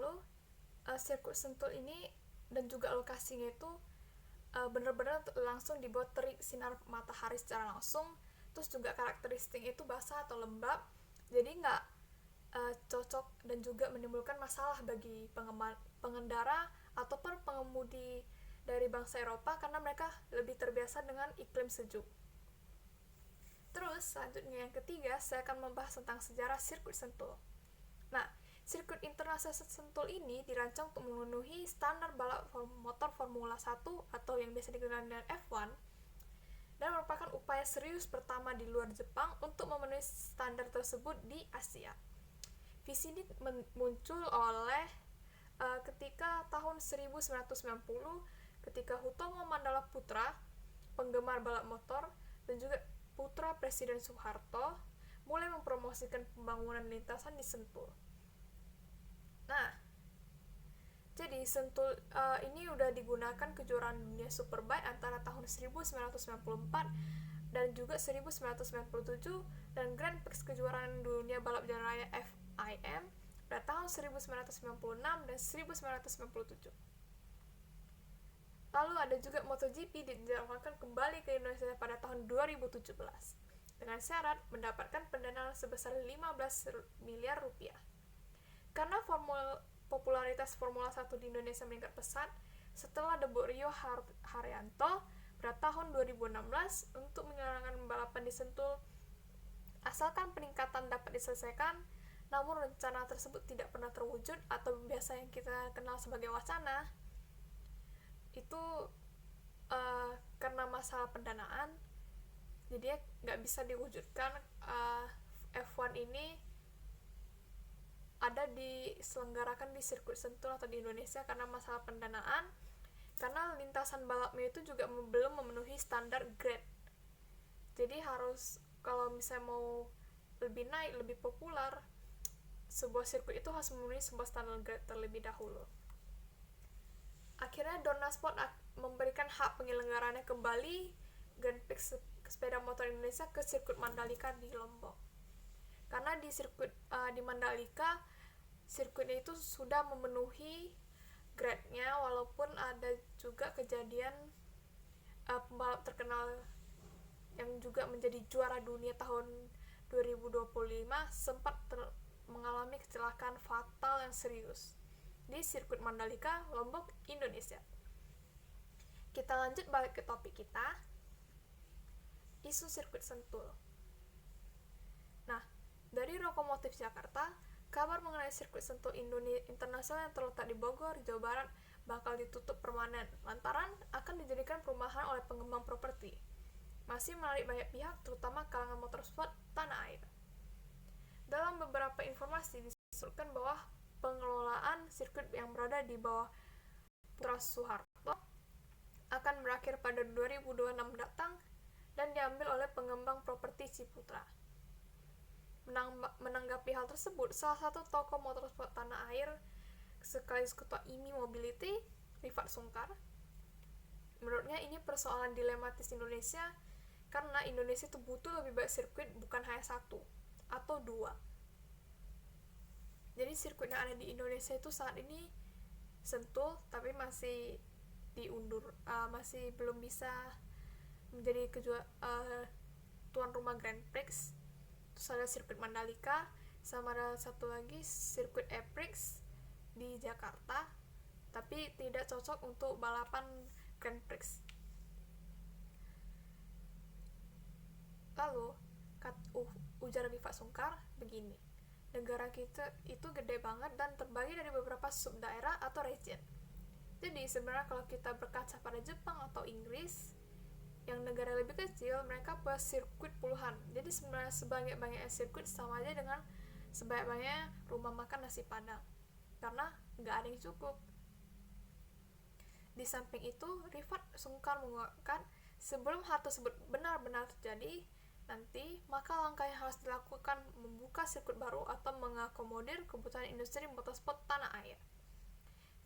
Lalu sirkuit Sentul ini dan juga lokasinya itu benar-benar langsung di bawah terik sinar matahari secara langsung. Terus juga karakteristiknya itu basah atau lembab, jadi nggak cocok dan juga menimbulkan masalah bagi pengendara ataupun pengemudi dari bangsa Eropa karena mereka lebih terbiasa dengan iklim sejuk. Terus selanjutnya yang ketiga, saya akan membahas tentang sejarah sirkuit Sentul. Nah, sirkuit internasional Sentul ini dirancang untuk memenuhi standar balap motor Formula 1 atau yang biasa dikenal dengan F1 dan merupakan upaya serius pertama di luar Jepang untuk memenuhi standar tersebut di Asia. Visi ini muncul oleh ketika tahun 1990 ketika Hutomo Mandala Putra, penggemar balap motor, dan juga putra Presiden Soeharto mulai mempromosikan pembangunan lintasan di Sentul. Nah, jadi Sentul ini udah digunakan kejuaraan dunia Superbike antara tahun 1994 dan juga 1997 dan Grand Prix kejuaraan dunia balap jalan raya FIM pada tahun 1996 dan 1997. Lalu ada juga MotoGP dijadwalkan kembali ke Indonesia pada tahun 2017 dengan syarat mendapatkan pendanaan sebesar 15 miliar rupiah. Karena popularitas Formula 1 di Indonesia meningkat pesat setelah debut Rio Haryanto pada tahun 2016 untuk menyelenggarakan balapan di Sentul, asalkan peningkatan dapat diselesaikan, namun rencana tersebut tidak pernah terwujud atau biasa yang kita kenal sebagai wacana. Itu karena masalah pendanaan, jadi nggak bisa diwujudkan. F1 ini ada diselenggarakan di sirkuit Sentul atau di Indonesia karena masalah pendanaan, karena lintasan balapnya itu juga belum memenuhi standar grade. Jadi harus, kalau misalnya mau lebih naik, lebih populer, sebuah sirkuit itu harus memenuhi sebuah standar grade terlebih dahulu. Akhirnya Dorna Sport memberikan hak penyelenggaraannya kembali Grand Prix sepeda motor Indonesia ke sirkuit Mandalika di Lombok. Karena di sirkuit di Mandalika, sirkuitnya itu sudah memenuhi grade-nya, walaupun ada juga kejadian pembalap terkenal yang juga menjadi juara dunia tahun 2025 sempat mengalami kecelakaan fatal yang serius di sirkuit Mandalika, Lombok, Indonesia. Kita lanjut balik ke topik kita, isu sirkuit Sentul. Nah, dari Lokomotif Jakarta, kabar mengenai sirkuit Sentul Internasional yang terletak di Bogor, Jawa Barat bakal ditutup permanen lantaran akan dijadikan perumahan oleh pengembang properti. Masih menarik banyak pihak, terutama kalangan motorsport tanah air. Dalam beberapa informasi disebutkan bahwa pengelolaan sirkuit yang berada di bawah putra Soeharto akan berakhir pada 2026 mendatang dan diambil oleh pengembang properti Ciputra. Menanggapi hal tersebut, salah satu tokoh motorsport tanah air sekaligus ketua IMI Mobility, Rifat Sungkar, menurutnya ini persoalan dilematis Indonesia karena Indonesia itu butuh lebih banyak sirkuit, bukan hanya satu atau dua. Jadi sirkuit yang ada di Indonesia itu saat ini Sentul, tapi masih diundur, masih belum bisa menjadi tuan rumah Grand Prix. Terus ada sirkuit Mandalika, sama ada satu lagi sirkuit Eprix di Jakarta, tapi tidak cocok untuk balapan Grand Prix. Lalu ujar Rifat Sungkar begini, negara kita itu gede banget dan terbagi dari beberapa sub daerah atau region. Jadi sebenarnya kalau kita berkaca pada Jepang atau Inggris, yang negara lebih kecil, mereka buat sirkuit puluhan. Jadi sebenarnya sebanyak-banyaknya sirkuit sama aja dengan sebanyak-banyaknya rumah makan nasi padang, karena nggak ada yang cukup. Di samping itu, Rifat Sungkar mengungkapkan sebelum hal tersebut benar-benar terjadi nanti, maka langkah yang harus dilakukan membuka sirkuit baru atau mengakomodir kebutuhan industri motorsport tanah air.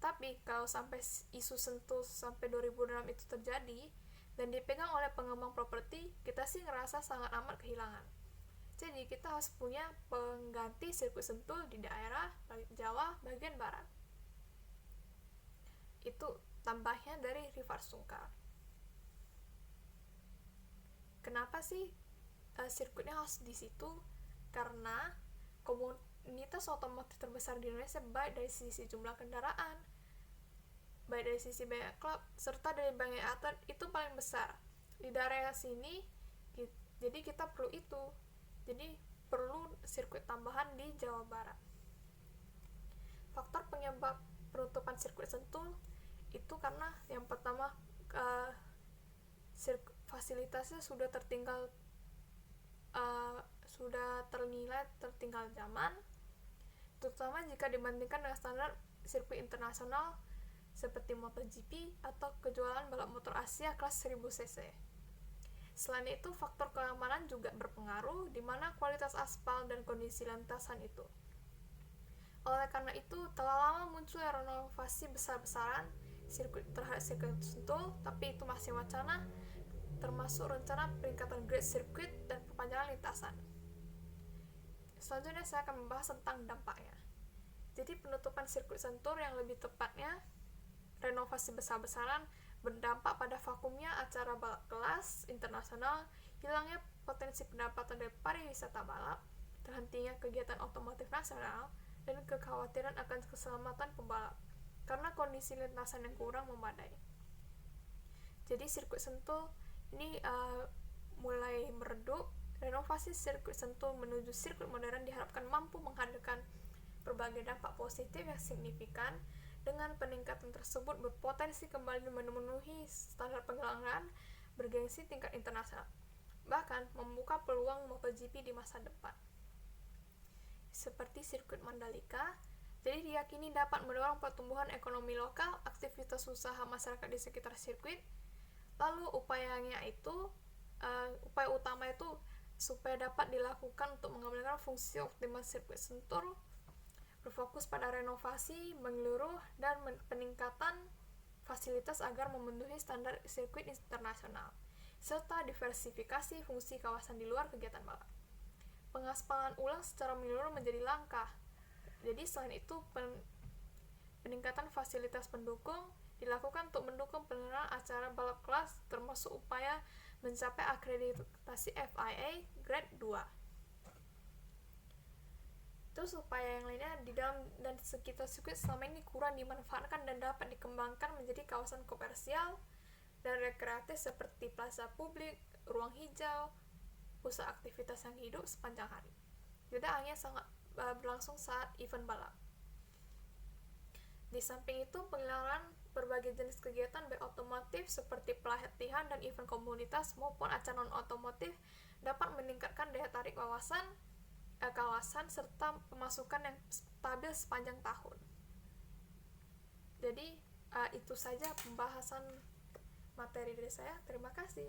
Tapi kalau sampai isu Sentul sampai 2006 itu terjadi dan dipegang oleh pengembang properti, kita sih ngerasa sangat amat kehilangan. Jadi kita harus punya pengganti sirkuit Sentul di daerah Jawa bagian barat. Itu tambahnya dari Rivar Sungkar. Kenapa sih sirkuitnya harus di situ? Karena komunitas otomotif terbesar di Indonesia, baik dari sisi jumlah kendaraan, baik dari sisi banyak klub, serta dari banyak atlet, itu paling besar di daerah sini. Jadi kita perlu itu. Jadi perlu sirkuit tambahan di Jawa Barat. Faktor penyebab penutupan sirkuit Sentul itu karena yang pertama, fasilitasnya sudah ternilai tertinggal zaman, terutama jika dibandingkan dengan standar sirkuit internasional seperti MotoGP atau kejuaraan balap motor Asia kelas 1000 cc. Selain itu, faktor keamanan juga berpengaruh, di mana kualitas aspal dan kondisi lintasan itu. Oleh karena itu, telah lama muncul renovasi besar-besaran terhadap sirkuit Sentul, tapi itu masih wacana, termasuk rencana peningkatan grade sirkuit dan perpanjangan lintasan. Selanjutnya saya akan membahas tentang dampaknya. Jadi penutupan sirkuit Sentul, yang lebih tepatnya renovasi besar-besaran, berdampak pada vakumnya acara balap kelas internasional, hilangnya potensi pendapatan dari pariwisata balap, terhentinya kegiatan otomotif nasional, dan kekhawatiran akan keselamatan pembalap karena kondisi lintasan yang kurang memadai. Jadi sirkuit Sentul ini mulai meredup. Renovasi sirkuit Sentul menuju sirkuit modern diharapkan mampu menghadirkan berbagai dampak positif yang signifikan. Dengan peningkatan tersebut berpotensi kembali memenuhi standar penyelenggaraan bergengsi tingkat internasional, bahkan membuka peluang MotoGP di masa depan. Seperti sirkuit Mandalika, jadi diyakini dapat mendorong pertumbuhan ekonomi lokal, aktivitas usaha masyarakat di sekitar sirkuit. Lalu upaya utama itu supaya dapat dilakukan untuk mengembangkan fungsi optimal sirkuit Sentul, berfokus pada renovasi menyeluruh dan peningkatan fasilitas agar memenuhi standar sirkuit internasional, serta diversifikasi fungsi kawasan di luar kegiatan balap. Pengaspalan ulang secara menyeluruh menjadi langkah. Jadi selain itu, peningkatan fasilitas pendukung dilakukan untuk mendukung penyelenggaraan acara balap kelas, termasuk upaya mencapai akreditasi FIA Grade 2. Terus upaya yang lainnya, di dalam dan sekitar sirkuit selama ini kurang dimanfaatkan dan dapat dikembangkan menjadi kawasan komersial dan rekreatif seperti plaza publik, ruang hijau, pusat aktivitas yang hidup sepanjang hari. Tidak hanya sangat berlangsung saat event balap. Di samping itu, penyelenggaraan berbagai jenis kegiatan baik otomotif seperti pelatihan dan event komunitas maupun acara non-otomotif dapat meningkatkan daya tarik kawasan serta pemasukan yang stabil sepanjang tahun. Jadi itu saja pembahasan materi dari saya. Terima kasih.